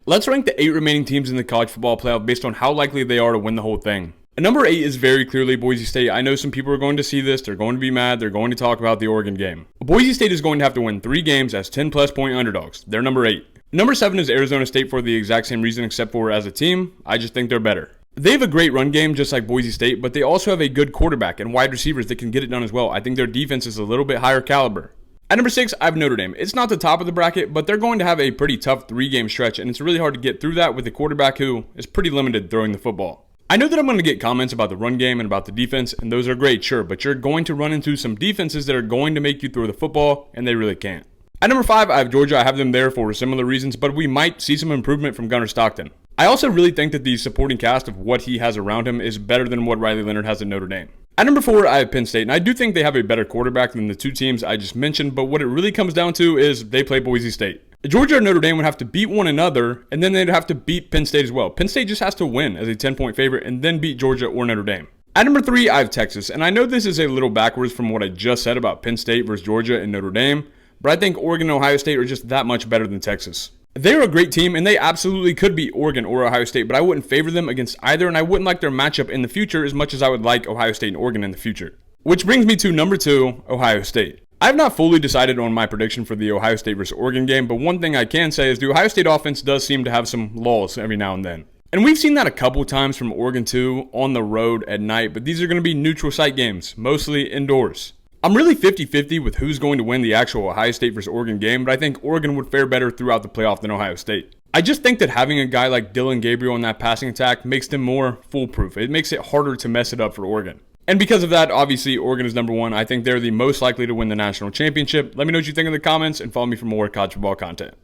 Let's rank the 8 remaining teams in the college football playoff based on how likely they are to win the whole thing. And number 8 is very clearly Boise State. I know some people are going to see this, they're going to be mad, they're going to talk about the Oregon game. Boise State is going to have to win 3 games as 10 plus point underdogs. They're number 8. Number 7 is Arizona State for the exact same reason except for as a team, I just think they're better. They have a great run game just like Boise State, but they also have a good quarterback and wide receivers that can get it done as well. I think their defense is a little bit higher caliber. At number 6, I have Notre Dame. It's not the top of the bracket, but they're going to have a pretty tough 3-game stretch, and it's really hard to get through that with a quarterback who is pretty limited throwing the football. I know that I'm going to get comments about the run game and about the defense, and those are great, sure, but you're going to run into some defenses that are going to make you throw the football, and they really can't. At number 5, I have Georgia. I have them there for similar reasons, but we might see some improvement from Gunnar Stockton. I also really think that the supporting cast of what he has around him is better than what Riley Leonard has at Notre Dame. At number 4, I have Penn State, and I do think they have a better quarterback than the 2 teams I just mentioned, but what it really comes down to is they play Boise State. Georgia and Notre Dame would have to beat one another, and then they'd have to beat Penn State as well. Penn State just has to win as a 10-point favorite and then beat Georgia or Notre Dame. At number 3, I have Texas, and I know this is a little backwards from what I just said about Penn State versus Georgia and Notre Dame, but I think Oregon and Ohio State are just that much better than Texas. They're a great team, and they absolutely could beat Oregon or Ohio State, but I wouldn't favor them against either, and I wouldn't like their matchup in the future as much as I would like Ohio State and Oregon in the future. Which brings me to number 2, Ohio State. I have not fully decided on my prediction for the Ohio State versus Oregon game, but one thing I can say is the Ohio State offense does seem to have some lulls every now and then. And we've seen that a couple times from Oregon too, on the road at night, but these are going to be neutral site games, mostly indoors. I'm really 50-50 with who's going to win the actual Ohio State versus Oregon game, but I think Oregon would fare better throughout the playoff than Ohio State. I just think that having a guy like Dylan Gabriel in that passing attack makes them more foolproof. It makes it harder to mess it up for Oregon. And because of that, obviously, Oregon is number 1. I think they're the most likely to win the national championship. Let me know what you think in the comments and follow me for more college football content.